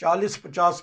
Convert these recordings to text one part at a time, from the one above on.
40-50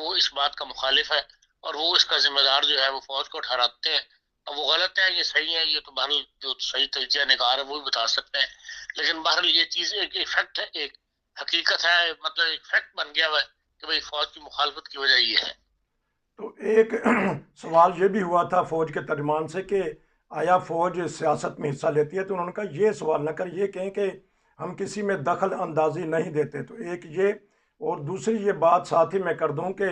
وہ اس بات کا مخالف ہے اور وہ اس کا ذمہ دار جو ہے وہ فوج کو ٹھہراتے ہیں. اب وہ غلط ہے یہ صحیح ہے یہ تو بہرحال جو صحیح تجزیہ نگار ہے وہ بھی بتا سکتے ہیں, لیکن بہرحال یہ چیز ایک فیکٹ ہے, ایک حقیقت ہے, مطلب ایک فیکٹ بن گیا ہوا ہے کہ بھئی فوج کی مخالفت کی وجہ یہ ہے. تو ایک سوال یہ بھی ہوا تھا فوج کے ترجمان سے کہ آیا فوج سیاست میں حصہ لیتی ہے, تو انہوں نے کہا یہ سوال نہ کر, یہ کہیں کہ ہم کسی میں دخل اندازی نہیں دیتے. تو ایک یہ, اور دوسری یہ بات ساتھ ہی میں کر دوں کہ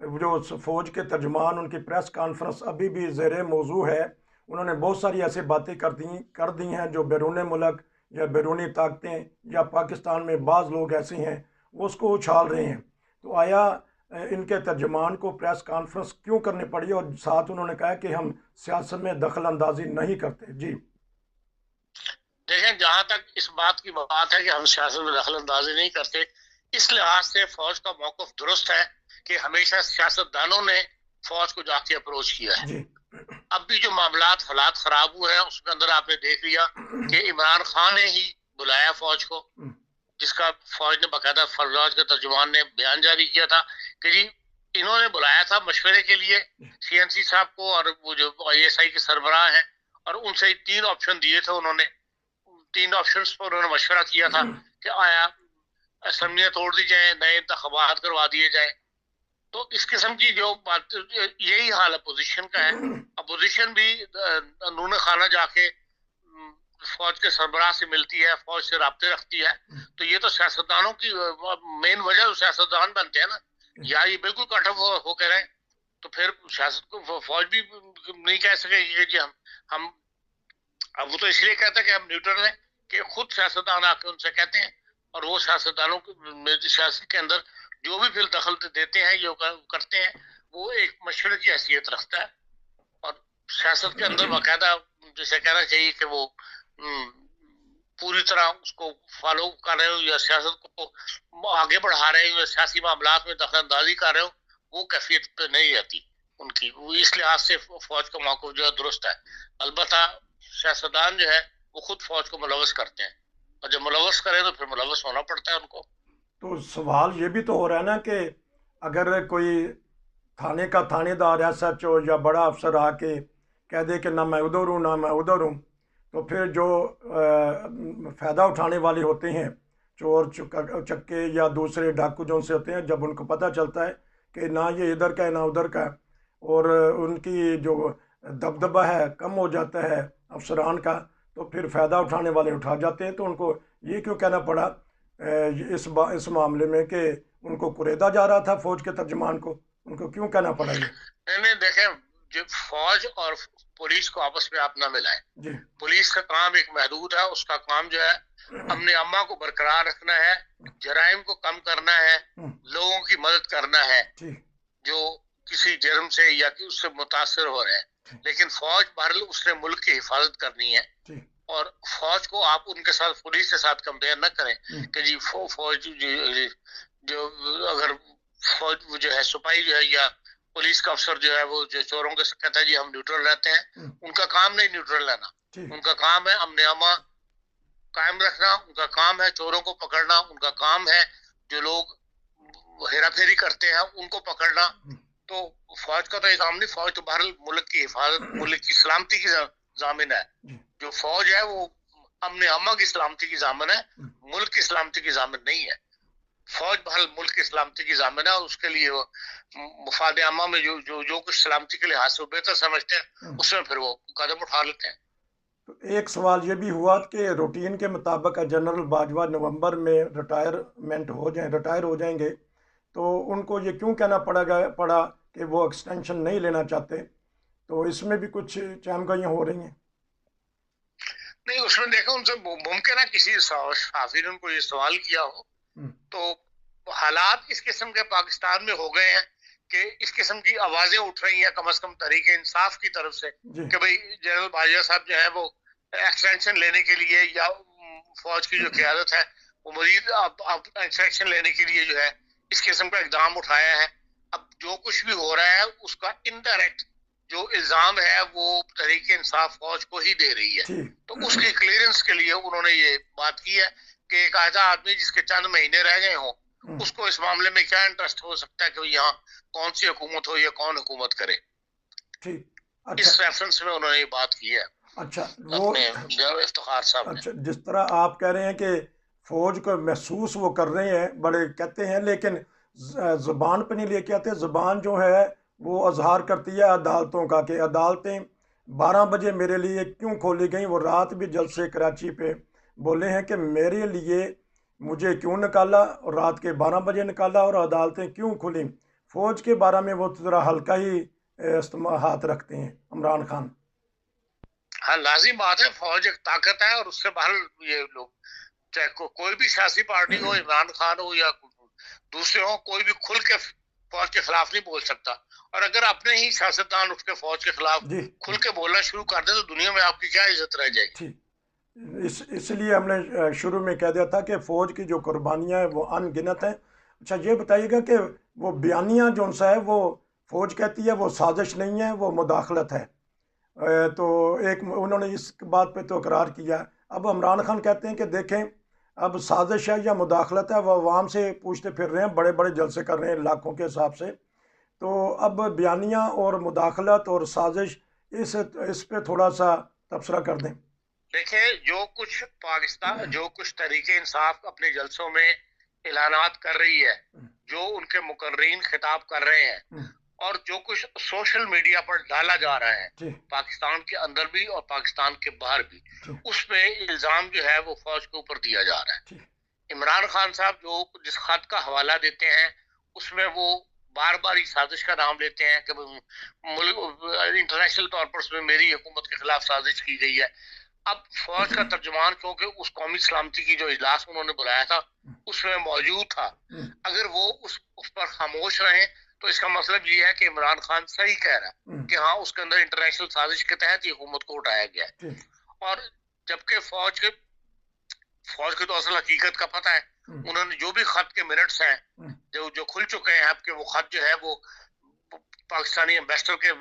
جو فوج کے ترجمان ان کی پریس کانفرنس ابھی بھی زیر موضوع ہے. انہوں نے بہت ساری ایسی باتیں کر دی ہیں جو بیرون ملک یا بیرونی طاقتیں یا پاکستان میں بعض لوگ ایسے ہیں وہ اس کو اچھال رہے ہیں. تو آیا ان کے ترجمان کو پریس کانفرنس کیوں کرنی پڑی, اور ساتھ انہوں نے کہا کہ ہم سیاست میں دخل اندازی نہیں کرتے. جی دیکھیں, جہاں تک اس بات کی بات ہے کہ ہم سیاست میں دخل اندازی نہیں کرتے, اس لحاظ سے فوج کا موقف درست ہے کہ ہمیشہ سیاستدانوں نے فوج کو جا کے اپروچ کیا ہے. جی اب بھی جو معاملات حالات خراب ہوئے ہیں اس کے اندر آپ نے دیکھ لیا کہ عمران خان نے ہی بلایا فوج کو, جس کا فوج نے باقاعدہ فوج کے ترجمان نے بیان جاری کیا تھا کہ جی انہوں نے بلایا تھا مشورے کے لیے سی این سی صاحب کو اور وہ جو آئی ایس آئی کے سربراہ ہیں, اور ان سے 3 آپشن دیے تھے انہوں نے. 3 آپشنز پر انہوں نے مشورہ کیا تھا کہ آیا اسمبلیاں توڑ دی جائیں, نئے انتخابات کروا دیے جائیں. تو اس قسم کی جو بات, یہی حال اپوزیشن کا ہے. اپوزیشن بھی نون خانہ جا کے فوج کے سربراہ سے ملتی ہے, فوج سے رابطے رکھتی ہے. تو یہ تو سیاستدانوں کی مین وجہ, سیاستدان بنتے ہیں نا, یا یہ بالکل کٹ آف ہو کے رہے, تو پھر سیاست کو فوج بھی نہیں کہہ سکے گی کہ ہم اب وہ تو اس لیے کہتا ہے کہ ہم نیوٹرل ہیں کہ خود سیاستدان آ کے ان سے کہتے ہیں, اور وہ سیاستدانوں کی سیاست کے اندر جو بھی پھر دخل دیتے ہیں جو کرتے ہیں وہ ایک مشورے کی حیثیت رکھتا ہے. اور سیاست کے اندر باقاعدہ جسے کہنا چاہیے کہ وہ پوری طرح اس کو فالو کر رہے ہو یا سیاست کو آگے بڑھا رہے ہو یا سیاسی معاملات میں دخل اندازی کر رہے ہو, وہ کیفیت پہ نہیں رہتی ان کی. وہ اس لحاظ سے فوج کا موقف جو ہے درست ہے. البتہ سیاستدان جو ہے وہ خود فوج کو ملوث کرتے ہیں, اور جب ملوث کریں تو پھر ملوث ہونا پڑتا ہے ان کو. تو سوال یہ بھی تو ہو رہا ہے نا کہ اگر کوئی تھانے کا تھانے دار ایس ایچ او یا بڑا افسر آ کے کہہ دے کہ نہ میں ادھر ہوں نہ میں ادھر ہوں, تو پھر جو فائدہ اٹھانے والے ہوتے ہیں, چور چکے یا دوسرے ڈاکو جو سے ہوتے ہیں, جب ان کو پتہ چلتا ہے کہ نہ یہ ادھر کا ہے نہ ادھر کا ہے, اور ان کی جو دبدبہ ہے کم ہو جاتا ہے افسران کا, تو پھر فائدہ اٹھانے والے اٹھا جاتے ہیں. تو ان کو یہ کیوں کہنا پڑا اس معاملے میں کہ ان کو قریدا جا رہا تھا فوج کے ترجمان کو, ان کو کیوں کہنا پڑا یہ؟ نہیں دیکھیں, جو فوج اور پولیس کو آپس میں آپ نہ ملائیں. جی پولیس کا کام ایک محدود ہے, اس کا کام جو ہے امن امہ کو برقرار رکھنا ہے, جرائم کو کم کرنا ہے, لوگوں کی مدد کرنا ہے جو کسی جرم سے یا اس سے متاثر ہو رہے ہیں. لیکن فوج بہرحال اس نے ملک کی حفاظت کرنی ہے, اور فوج کو آپ ان کے ساتھ پولیس کے ساتھ کمپیئر نہ کریں کہ جی فوج جو اگر فوج جو ہے سپاہی جو ہے یا پولیس کا افسر جو ہے وہ جو چوروں کے کہتا ہے جی ہم نیوٹرل رہتے ہیں. ان کا کام نہیں نیوٹرل رہنا, ان کا کام ہے امن امہ قائم رکھنا, ان کا کام ہے چوروں کو پکڑنا, ان کا کام ہے جو لوگ ہیرا پھیری کرتے ہیں ان کو پکڑنا. تو فوج کا تو یہ کام نہیں, فوج تو بہرحال ملک کی حفاظت, ملک کی سلامتی کی ضامن ہے. جو فوج ہے وہ امن امہ کی سلامتی کی ضامن ہے, ملک کی سلامتی کی ضامن نہیں ہے. فوج بہرحال ملک کی سلامتی کی ضامن ہے, اور اس کے لیے وہ مفاد عامہ میں جو کچھ سلامتی کے لحاظ سے بہتر سمجھتے ہیں اس میں پھر وہ قدم اٹھا لیتے ہیں. ایک سوال یہ بھی ہوا کہ روٹین کے مطابق جنرل باجوہ نومبر میں ریٹائر ہو جائیں گے, تو ان کو یہ کیوں کہنا پڑا کہ وہ ایکسٹینشن نہیں لینا چاہتے؟ تو اس میں بھی کچھ چہم گوئیاں ہو رہی ہیں. نہیں, اس میں دیکھا ان سے ممکن ہے کسی صحافی نے ان کو یہ سوال کیا ہو, تو حالات اس قسم کے پاکستان میں ہو گئے ہیں کہ اس قسم کی آوازیں اٹھ رہی ہیں کم از کم تحریک انصاف کی طرف سے کہ بھئی جنرل باجوہ صاحب جو ہے وہ ایکسٹینشن لینے کے لیے یا فوج کی جو قیادت ہے وہ مزید ایکسٹینشن لینے کے لیے جو ہے اس قسم کا اقدام اٹھایا ہے. اب جو کچھ بھی ہو رہا ہے اس کا انڈائریکٹ جو الزام ہے وہ تحریک انصاف فوج کو ہی دے رہی ہے. تو اس کی کلیئرنس کے لیے انہوں نے یہ بات کی ہے کہ ایک ایسا آدمی جس کے چند مہینے رہ گئے ہوں اس کو اس معاملے میں کیا انٹرسٹ ہو سکتا ہے کہ یہاں کون سی حکومت ہو یا کون حکومت کرے. اس ریفرنس میں انہوں نے یہ بات کی ہے. اچھا اپنے افتخار صاحب نے. اچھا جس طرح آپ کہہ رہے ہیں کہ فوج کو محسوس وہ کر رہے ہیں، بڑے کہتے ہیں، لیکن زبان پہ نہیں لے کے آتے. زبان جو ہے وہ اظہار کرتی ہے عدالتوں کا، کہ عدالتیں 12 بجے میرے لیے کیوں کھولی گئیں. وہ رات بھی جلسے کراچی پہ بولے ہیں کہ میرے لیے مجھے کیوں نکالا، اور رات کے 12 بجے نکالا، اور عدالتیں کیوں کھلیں. فوج کے بارے میں وہ ذرا ہلکا ہی ہاتھ رکھتے ہیں عمران خان. ہاں لازم بات ہے، فوج ایک طاقت ہے، اور اس سے باہر یہ لوگ چاہے کوئی بھی سیاسی پارٹی ہو، عمران خان ہو یا دوسرے ہو، کوئی بھی کھل کے فوج کے خلاف نہیں بول سکتا. اور اگر اپنے ہی سیاستدان اٹھ کے فوج کے خلاف کھل کے بولنا شروع کر دیں تو دنیا میں آپ کی کیا عزت رہ جائے گی. اس لیے ہم نے شروع میں کہہ دیا تھا کہ فوج کی جو قربانیاں ہیں وہ ان گنت ہیں. اچھا یہ بتائیے گا کہ وہ بیانیہ جو سا ہے وہ فوج کہتی ہے وہ سازش نہیں ہے، وہ مداخلت ہے. تو ایک انہوں نے اس بات پہ تو اقرار کیا. اب عمران خان کہتے ہیں کہ دیکھیں اب سازش ہے یا مداخلت ہے، وہ عوام سے پوچھتے پھر رہے ہیں، بڑے بڑے جلسے کر رہے ہیں لاکھوں کے حساب سے. تو اب بیانیہ اور مداخلت اور سازش اس پہ تھوڑا سا تبصرہ کر دیں. دیکھیں جو کچھ تحریک انصاف اپنے جلسوں میں اعلانات کر رہی ہے، جو ان کے مقررین خطاب کر رہے ہیں، اور جو کچھ سوشل میڈیا پر ڈالا جا رہا ہے پاکستان کے اندر بھی اور پاکستان کے باہر بھی، اس پہ الزام جو ہے وہ فوج کے اوپر دیا جا رہا ہے. عمران خان صاحب جو جس خط کا حوالہ دیتے ہیں اس میں وہ بار بار اس سازش کا نام لیتے ہیں کہ انٹرنیشنل طور پر اس میں میری حکومت کے خلاف سازش کی گئی ہے. اب فوج کا ترجمان کیونکہ اس قومی سلامتی کی جو اجلاس انہوں نے بلایا تھا اس میں موجود تھا، اگر وہ اس پر خاموش رہیں تو اس کا مطلب یہ ہے کہ عمران خان صحیح کہہ رہا ہے کہ ہاں اس کے اندر انٹرنیشنل سازش کے تحت یہ حکومت کو اٹھایا گیا ہے. اور جبکہ فوج کو تو اصل حقیقت کا پتہ ہے. انہوں نے جو بھی خط کے منٹس ہیں جو کھل چکے ہیں اب کہ وہ خط جو ہے وہ پاکستانی ایمبیسڈر کے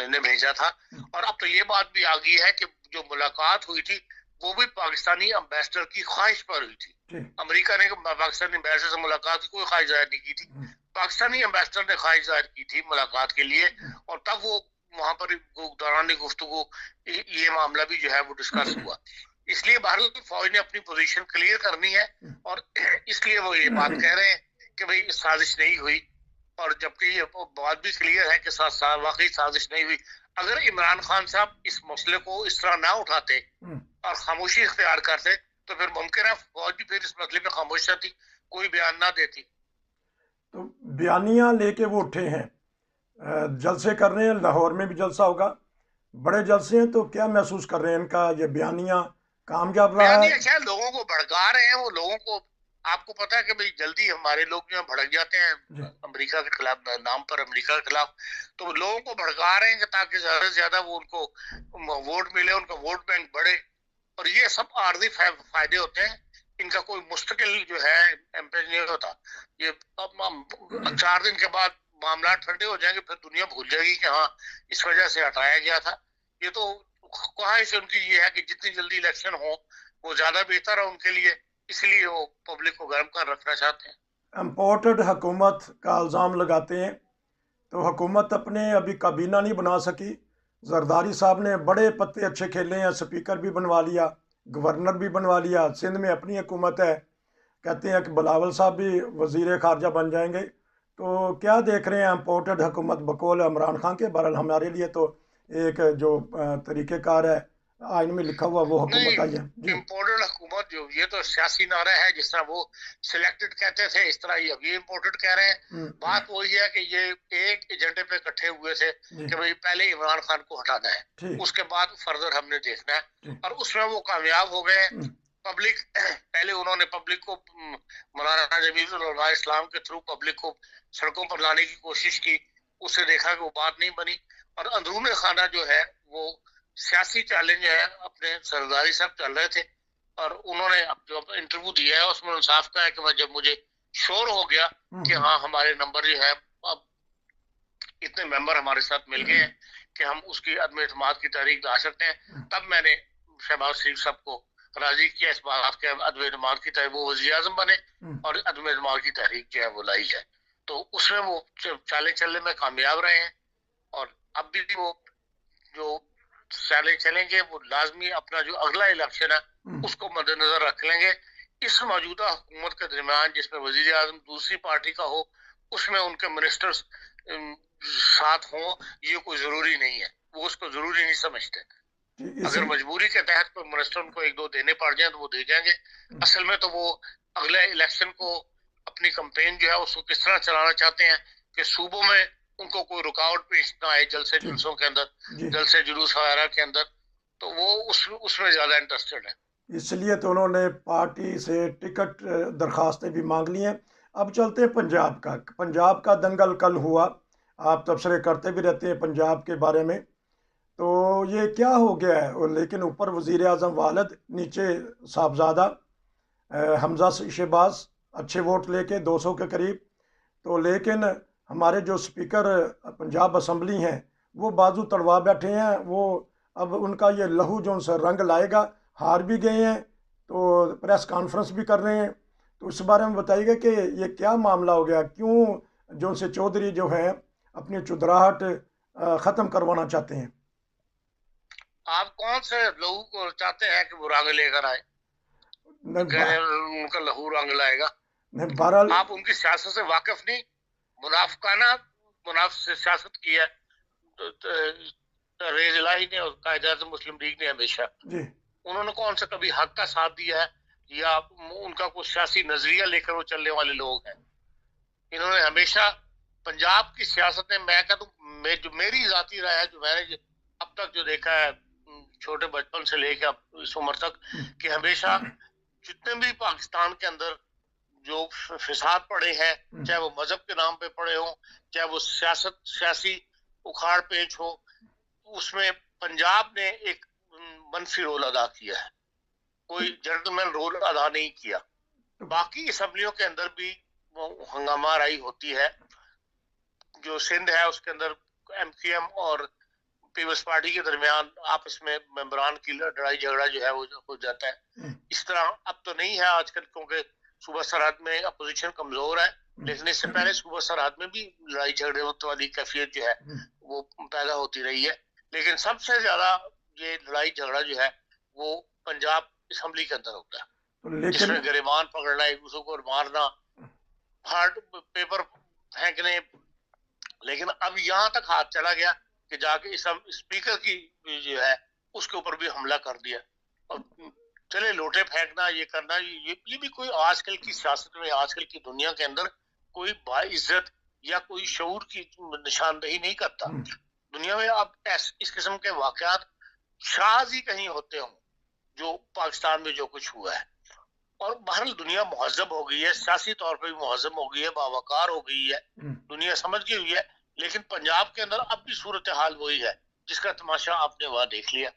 نے بھیجا تھا، اور اب تو یہ بات بھی آ گئی ہے کہ جو ملاقات ہوئی تھی وہ بھی پاکستانی ایمبیسڈر کی خواہش پر ہوئی تھی. امریکہ نے پاکستانی ایمبیسڈر سے ملاقات کی کوئی خواہش ظاہر نہیں کی تھی، پاکستانی ایمبیسڈر نے خواہش ظاہر کی تھی ملاقات کے لیے، اور تب وہ وہاں پر دوران گفتگو یہ معاملہ بھی جو ہے وہ ڈسکس ہوا. اس لیے بھارت فوج نے اپنی پوزیشن کلیئر کرنی ہے، اور اس لیے وہ یہ بات کہہ رہے ہیں کہ بھئی سازش نہیں ہوئی. اور جبکہ یہ بات بھی کلیئر ہے کہ واقعی سازش نہیں ہوئی. اگر عمران خان صاحب اس مسئلے کو اس طرح نہ اٹھاتے اور خاموشی اختیار کرتے تو پھر ممکن ہے فوج بھی پھر اس مسئلے پہ خاموش رہتی، کوئی بیان نہ دیتی. تو بیانیہ لے کے وہ اٹھے ہیں، جلسے کر رہے ہیں، لاہور میں بھی جلسہ ہوگا، بڑے جلسے ہیں، تو کیا محسوس کر رہے ہیں ان کا یہ بیانیہ کامیاب رہا ہے؟ بیانیہ کیا لوگوں کو بھڑکا رہے ہیں، وہ لوگوں کو آپ کو پتا ہے کہ بھئی جلدی ہمارے لوگ جو بھڑک جاتے ہیں امریکہ کے خلاف، نام پر امریکہ کے خلاف، تو لوگوں کو بھڑکا رہے ہیں کہ تاکہ زیادہ سے زیادہ وہ ان کو ووٹ ملے، ان کا ووٹ بینک بڑھے. اور یہ سب عارضی فائدے ہوتے ہیں، ان کا کوئی مستقل جو ہے ایمپیج نہیں ہوتا. یہ 4 دن کے بعد معاملات ٹھنڈے ہو جائیں گے، پھر دنیا بھول جائے گی کہ ہاں اس وجہ سے ہٹایا گیا تھا. یہ تو خواہش ان کی یہ ہے کہ جتنی جلدی الیکشن ہو وہ زیادہ بہتر ہے ان کے لیے، اس لیے وہ پبلک کو گرم کر رکھنا چاہتے ہیں. امپورٹڈ حکومت کا الزام لگاتے ہیں، تو حکومت اپنے ابھی کابینہ نہیں بنا سکی. زرداری صاحب نے بڑے پتے اچھے کھیلے ہیں، سپیکر بھی بنوا لیا، گورنر بھی بنوا لیا، سندھ میں اپنی حکومت ہے، کہتے ہیں کہ بلاول صاحب بھی وزیر خارجہ بن جائیں گے. تو کیا دیکھ رہے ہیں امپورٹڈ حکومت بقول عمران خان کے؟ بہرحال ہمارے لیے تو ایک جو طریقہ کار ہے آئین میں لکھا ہوا وہ حکومت آئی ہے. امپورٹڈ حکومت جو یہ تو سیاسی نعرہ ہے، جس طرح وہ سلیکٹڈ کہتے تھے اس طرح یہ ابھی امپورٹڈ کہہ رہے ہیں. بات وہی ہے کہ یہ ایک ایجنڈے پہ اکٹھے ہوئے تھے کہ بھئی پہلے عمران خان کو ہٹانا ہے، اس کے بعد فردر ہم نے دیکھنا ہے، اور اس میں وہ کامیاب ہو گئے. پبلک پہلے انہوں نے پبلک کو مولانا جمیل العلماء اسلام کے تھرو پبلک کو سڑکوں پر لانے کی کوشش کی، اس سے دیکھا کہ وہ بات نہیں بنی. اور اندرون خانہ جو ہے وہ سیاسی چیلنج ہے، اپنے سرداری صاحب چل رہے تھے، اور انہوں نے جو انٹرویو دیا ہے اس میں انصاف کا ہے کہ جب مجھے شور ہو گیا کہ ہاں ہمارے نمبر جو ہے اب اتنے ممبر ہمارے ساتھ مل گئے ہیں کہ ہم اس کی عدم اعتماد کی تحریک لا سکتے ہیں، تب میں نے شہباز شریف صاحب کو راضی کیا اس بات کے عدم اعتماد کی تحریک وہ وزیر اعظم بنے اور عدم اعتماد کی تحریک جو ہے وہ لائی جائے. تو اس میں وہ چالیں چلنے میں کامیاب رہے ہیں اور اب بھی وہ جو چالیں چلیں گے وہ لازمی اپنا جو اگلا الیکشن ہے اس کو مد نظر رکھ لیں گے. اس موجودہ حکومت کے درمیان جس میں وزیر اعظم دوسری پارٹی کا ہو اس میں ان کے منسٹرز ساتھ ہوں یہ کوئی ضروری نہیں ہے, وہ اس کو ضروری نہیں سمجھتے. اگر مجبوری کے تحت کوئی منسٹر ان کو ایک دو دینے پڑ جائیں تو وہ دے جائیں گے. اصل میں تو وہ اگلے الیکشن کو اپنی کمپین جو ہے اس کو کس طرح چلانا چاہتے ہیں کہ صوبوں میں ان کو کوئی رکاوٹ پیش نہ آئے جلسے جلسوں کے اندر, جلسے جلوس وغیرہ کے اندر, تو وہ اس میں زیادہ انٹرسٹڈ ہے. اس لیے تو انہوں نے پارٹی سے ٹکٹ درخواستیں بھی مانگ لی ہیں. اب چلتے ہیں پنجاب کا دنگل کل ہوا, آپ تبصرے کرتے بھی رہتے ہیں پنجاب کے بارے میں, تو یہ کیا ہو گیا ہے؟ لیکن اوپر وزیر اعظم والد, نیچے صاحبزادہ حمزہ شہباز اچھے ووٹ لے کے 200 کے قریب, تو لیکن ہمارے جو سپیکر پنجاب اسمبلی ہیں وہ بازو تڑوا بیٹھے ہیں. وہ اب ان کا یہ لہو جو ان سے رنگ لائے گا, ہار بھی گئے ہیں تو پریس کانفرنس بھی کر رہے ہیں. تو اس بارے میں بتائیے گا کہ یہ کیا معاملہ ہو گیا, کیوں جو سے چودھری جو ہیں اپنی چودراہٹ ختم کروانا چاہتے ہیں؟ آپ کون سے لہو کو چاہتے ہیں کہ وہ رنگ لے کر آئے؟ ان کا لہو رنگ لائے گا. آپ ان کی سیاست سے واقف نہیں. منافقانہ سیاست کی ہے ریز الہی نے اور قائد اعظم مسلم لیگ نے ہمیشہ. انہوں نے کون سے کبھی حق کا ساتھ دیا ہے یا ان کا کوئی سیاسی نظریہ لے کر وہ چلنے والے لوگ ہیں؟ انہوں نے ہمیشہ پنجاب کی سیاست میں, میں کہتا ہوں جو میری ذاتی رائے ہے, جو میں نے اب تک جو دیکھا ہے چھوٹے بچپن سے لے کے اس عمر تک, کہ ہمیشہ جتنے بھی پاکستان کے اندر جو فساد پڑے ہیں, چاہے وہ مذہب کے نام پہ پڑے ہوں, چاہے وہ سیاسی اکھاڑ پیچ ہو, اس میں پنجاب نے ایک منفی رول ادا کیا ہے, کوئی جنٹلمین رول ادا نہیں کیا. باقی اسمبلیوں کے اندر بھی ہنگامہ رائی ہوتی ہے. جو سندھ ہے اس کے اندر ایم کیو ایم اور پیپلز پارٹی کے درمیان آپس میں ممبران کی لڑائی جھگڑا جو ہے وہ ہو جاتا ہے. اس طرح اب تو نہیں ہے آج کل, کیونکہ صوبہ سرحد میں اپوزیشن کمزور ہے, لیکن اس سے پہلے صوبہ سرحد میں بھی لڑائی جھگڑے والی کیفیت جو ہے وہ پیدا ہوتی رہی ہے. لیکن سب سے زیادہ یہ لڑائی جھگڑا جو ہے وہ پنجاب اسمبلی کے اندر ہوتا ہے, جس میں گریبان پکڑنا, ایک دوسرے کو مارنا, ہارڈ پیپر پھینکنے. لیکن اب یہاں تک ہاتھ چلا گیا کہ جا کے اسپیکر کی جو ہے اس کے اوپر بھی حملہ کر دیا. اور چلے لوٹے پھینکنا, یہ کرنا, یہ بھی کوئی آج کل کی سیاست میں, آج کل کی دنیا کے اندر کوئی باعزت یا کوئی شعور کی نشاندہی نہیں کرتا. دنیا میں اب اس قسم کے واقعات شاذ ہی کہیں ہوتے ہوں جو پاکستان میں جو کچھ ہوا ہے. اور بہرحال دنیا مہذب ہو گئی ہے, سیاسی طور پہ بھی مہذب ہو گئی ہے, باوقار ہو گئی ہے, دنیا سمجھ گئی ہوئی ہے. لیکن پنجاب کے اندر اب بھی صورتحال وہی ہے جس کا تماشا آپ نے وہاں دیکھ لیا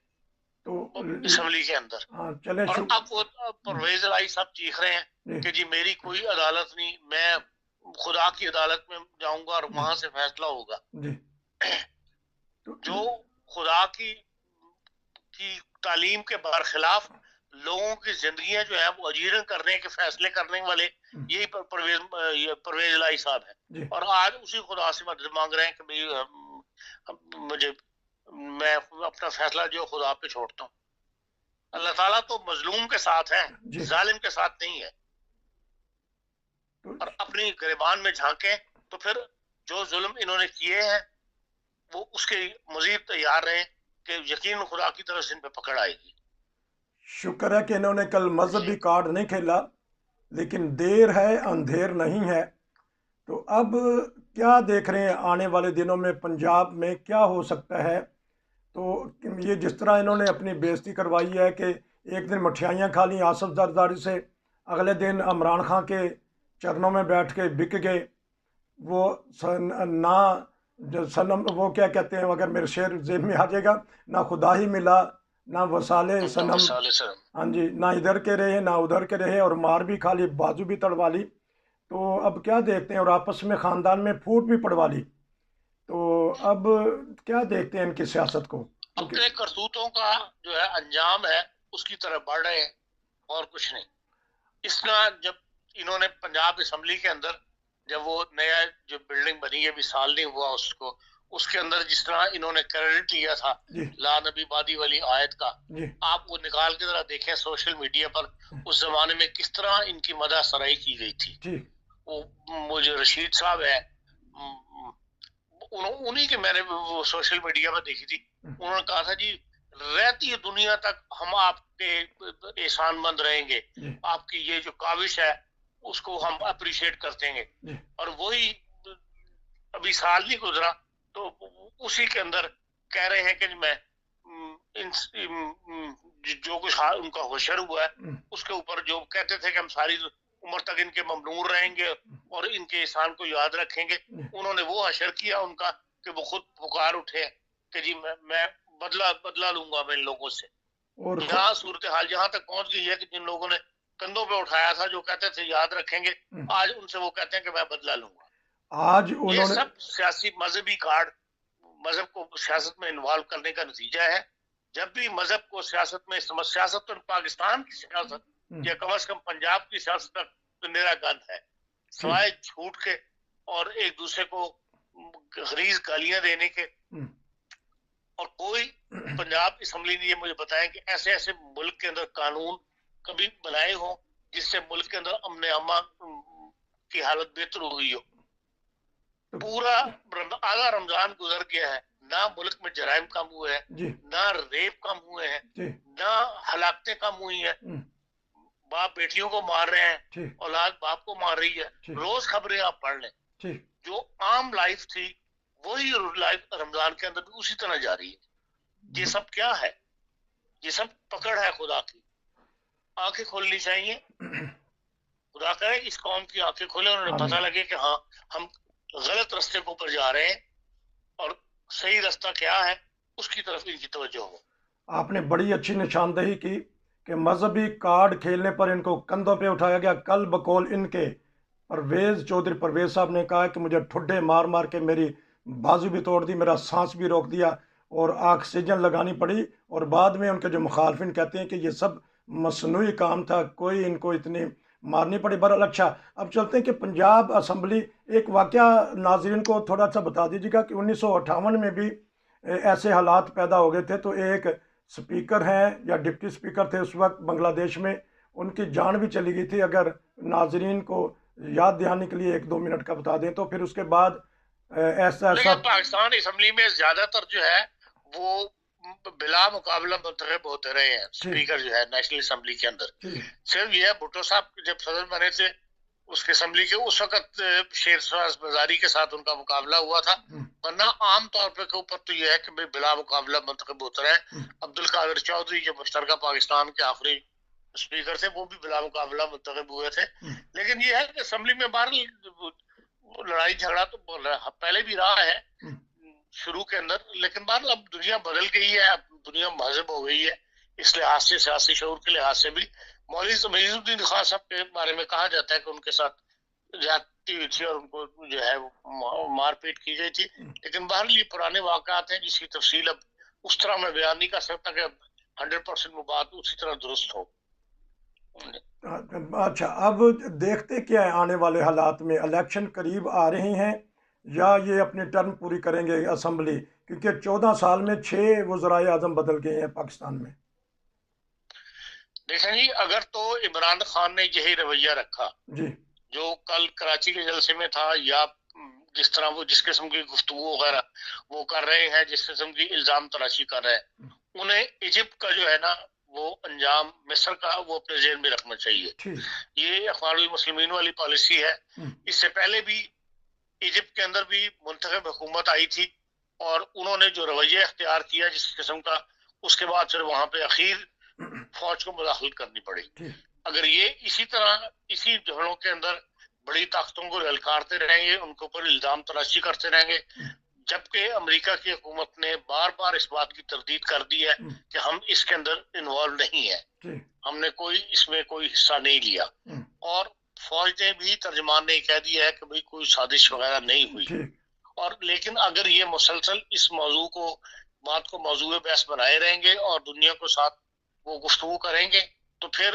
اسمبلی کے اندر. اور اب وہ پرویز الہی صاحب چیخ رہے ہیں کہ جی میری کوئی عدالت نہیں, میں خدا کی عدالت میں جاؤں گا اور وہاں سے فیصلہ ہوگا. جو خدا کی تعلیم کے برخلاف لوگوں کی زندگیاں جو ہیں وہ اجیرن کرنے کے فیصلے کرنے والے یہی پرویز الہی صاحب ہیں. اور آج اسی خدا سے مدد مانگ رہے ہیں کہ میں اپنا فیصلہ جو خدا پہ چھوڑتا ہوں. اللہ تعالیٰ تو مظلوم کے ساتھ ہے, ظالم کے ساتھ نہیں ہے. اور اپنی گریبان میں جھانکیں تو پھر جو ظلم انہوں نے کیے ہیں وہ اس کے مزید تیار رہیں کہ یقین خدا کی طرف سے ان پہ پکڑ آئے گی. شکر ہے کہ انہوں نے کل مذہبی کارڈ نہیں کھیلا, لیکن دیر ہے اندھیر نہیں ہے. تو اب کیا دیکھ رہے ہیں آنے والے دنوں میں پنجاب میں کیا ہو سکتا ہے؟ تو یہ جس طرح انہوں نے اپنی بےزتی کروائی ہے کہ ایک دن مٹھائیاں کھا لیں آصف زرداری سے, اگلے دن عمران خان کے چرنوں میں بیٹھ کے بک گئے. وہ سنم وہ کیا کہتے ہیں, اگر میرے شعر ذہن میں آ جائے گا, نہ خدا ہی ملا نہ وسالے سنم, ہاں جی, نہ ادھر کے رہے نہ ادھر کے رہے, اور مار بھی کھا لی, بازو بھی تڑوا لی. تو اب کیا دیکھتے ہیں, اور آپس میں خاندان میں پھوٹ بھی پڑوا لی. تو اب کیا دیکھتے ہیں ان کی سیاست کو؟ اپنے کرتوتوں کا جو ہے انجام ہے اس کی طرف بڑھ رہے ہیں. اور کچھ نہیں. اس طرح جب انہوں نے پنجاب اسمبلی کے اندر جب وہ نیا جو بلڈنگ بنی ہے ابھی سال نہیں ہوا اس کو, اس کے اندر جس طرح انہوں نے کریڈٹ لیا تھا لا نبی بادی والی آیت کا, آپ وہ نکال کے ذرا دیکھیں سوشل میڈیا پر اس زمانے میں کس طرح ان کی مدح سرائی کی گئی تھی. وہ جو رشید صاحب ہے انہی کے میں نے وہ سوشل میڈیا پر دیکھی تھی, انہوں نے کہا تھا جی رہتی دنیا تک ہم آپ کے احسان مند رہیں گے, آپ کی یہ جو کاوش ہے اس کو ہم اپریشیٹ کرتے ہیں. اور وہی ابھی سال نہیں گزرا تو اسی کے اندر کہہ رہے ہیں کہ میں جو کچھ ان کا ہوشر ہوا ہے اس کے اوپر جو کہتے تھے کہ ہم ساری عمر تک ان کے ممنون رہیں گے اور ان کے احسان کو یاد رکھیں گے, انہوں نے وہ حشر کیا ان کا کہ وہ خود پکار اٹھے کہ جی میں بدلہ لوں گا میں ان لوگوں سے. یہاں صورتحال جہاں تک پہنچ گئی ہے کہ جن لوگوں نے کندھوں پہ اٹھایا تھا جو کہتے تھے یاد رکھیں گے, آج ان سے وہ کہتے ہیں کہ میں بدلہ لوں گا. آج یہ سب سیاسی مذہبی کارڈ مذہب کو سیاست میں انوالو کرنے کا نتیجہ ہے. جب بھی مذہب کو سیاست میں سیاست تو پاکستان کی سیاست یا کم از کم پنجاب کی سیاست تک تو میرا گند ہے سوائے جھوٹ کے اور ایک دوسرے کو غلیظ گالیاں دینے کے. اور کوئی پنجاب اسمبلی نے یہ مجھے بتایا کہ ایسے ایسے ملک کے اندر قانون کبھی بنائے ہوں جس سے ملک کے اندر امن امان کی حالت بہتر ہوئی ہو. پورا آدھا رمضان گزر گیا ہے, نہ ملک میں جرائم کم ہوئے ہیں, نہ ریپ کم ہوئے ہیں, نہ ہلاکتیں کم ہوئی ہیں. باپ بیٹیوں کو مار رہے ہیں, اولاد باپ کو مار رہی ہے. روز خبریں آپ پڑھ لیں, جو عام لائف تھی وہی لائف رمضان کے اندر بھی اسی طرح جاری ہے. یہ سب کیا ہے؟ یہ سب پکڑ ہے خدا کی. آنکھیں کھولنی چاہیے. خدا کرے اس قوم کی آنکھیں کھولے, انہوں نے پتہ لگے کہ ہاں ہم غلط رستے کے اوپر جا رہے ہیں اور صحیح رستہ کیا ہے اس کی طرف ان کی توجہ ہو. آپ نے بڑی اچھی نشاندہی کی کہ مذہبی کارڈ کھیلنے پر ان کو کندھوں پہ اٹھایا گیا. کل بقول ان کے پرویز چودھری پرویز صاحب نے کہا کہ مجھے ٹھڈے مار مار کے میری بازو بھی توڑ دی, میرا سانس بھی روک دیا اور آکسیجن لگانی پڑی. اور بعد میں ان کے جو مخالفین کہتے ہیں کہ یہ سب مصنوعی کام تھا, کوئی ان کو اتنی مارنی پڑی. بہرحال اچھا, اب چلتے ہیں کہ پنجاب اسمبلی ایک واقعہ ناظرین کو تھوڑا سا بتا دیجیے گا کہ 1958 میں بھی ایسے حالات پیدا ہو گئے تھے. تو ایک سپیکر ہیں یا ڈپٹی سپیکر تھے اس وقت بنگلہ دیش میں, ان کی جان بھی چلی گئی تھی. اگر ناظرین کو یاد دہانی کے لیے 1-2 منٹ کا بتا دیں تو پھر اس کے بعد ایسا پاکستان اسمبلی میں زیادہ تر جو ہے وہ بلا مقابلہ منتخب ہوتے رہے ہیں سپیکر جو ہے نیشنل اسمبلی کے اندر. صرف یہ بھٹو صاحب جب صدر بنے تھے اس کے اسمبلی کے اس وقت شیر شاہ بازاری کے ساتھ ان کا مقابلہ ہوا تھا, ورنہ عام طور پہ کے اوپر تو یہ ہے کہ بلا مقابلہ منتخب ہوتے رہے. عبدالقادر چودھری جو مشترکہ پاکستان کے آخری اسپیکر تھے وہ بھی بلا مقابلہ منتخب ہوئے تھے. لیکن یہ ہے کہ اسمبلی میں بہرحال لڑائی جھگڑا تو پہلے بھی رہا ہے شروع کے اندر, لیکن بہرحال اب دنیا بدل گئی ہے, اب دنیا مہذب ہو گئی ہے. اس لحاظ سے سیاسی شعور کے لحاظ سے بھی مولوی معیز الدین خان صاحب کے بارے میں کہا جاتا ہے کہ ان کے ساتھ زیادتی ہوئی تھی اور ان کو جو ہے مار پیٹ کی گئی تھی. لیکن بہرحال یہ پرانے واقعات ہیں جس کی تفصیل اب اس طرح میں بیان نہیں کر سکتا کہ اب 100% وہ بات اسی طرح درست ہو. اچھا, اب دیکھتے کیا ہے آنے والے حالات میں, الیکشن قریب آ رہے ہیں یا یہ اپنی ٹرم پوری کریں گے اسمبلی, کیونکہ 14 سال میں 6 وزرائے اعظم بدل گئے ہیں پاکستان میں. دیکھیں جی, اگر تو عمران خان نے یہی رویہ رکھا جی جو کل کراچی کے جلسے میں تھا, یا جس طرح وہ جس قسم کی گفتگو وغیرہ وہ کر رہے ہیں, جس قسم کی الزام تراشی کر رہے ہیں, انہیں ایجپٹ کا جو ہے نا وہ انجام مصر کا وہ اپنے ذہن میں رکھنا چاہیے. یہ اخوان المسلمین والی پالیسی ہے. اس سے پہلے بھی ایجپٹ کے اندر بھی منتخب حکومت آئی تھی اور انہوں نے جو رویہ اختیار کیا جس قسم کا, اس کے بعد پھر وہاں پہ اخیر فوج کو مداخلت کرنی پڑی. اگر یہ اسی طرح اسی جھڑوں کے اندر بڑی طاقتوں کو للکارتے رہیں گے, ان کے اوپر الزام تراشی کرتے رہیں گے, جبکہ امریکہ کی حکومت نے بار بار اس بات کی تردید کر دی ہے کہ ہم اس کے اندر انوالو نہیں ہیں, ہم نے اس میں کوئی حصہ نہیں لیا, اور فوج نے بھی ترجمان نے کہہ دیا ہے کہ بھئی کوئی سازش وغیرہ نہیں ہوئی. اور لیکن اگر یہ مسلسل اس موضوع کو بات کو موضوع بحث بنائے رہیں گے اور دنیا کو ساتھ وہ گفتگو کریں گے تو پھر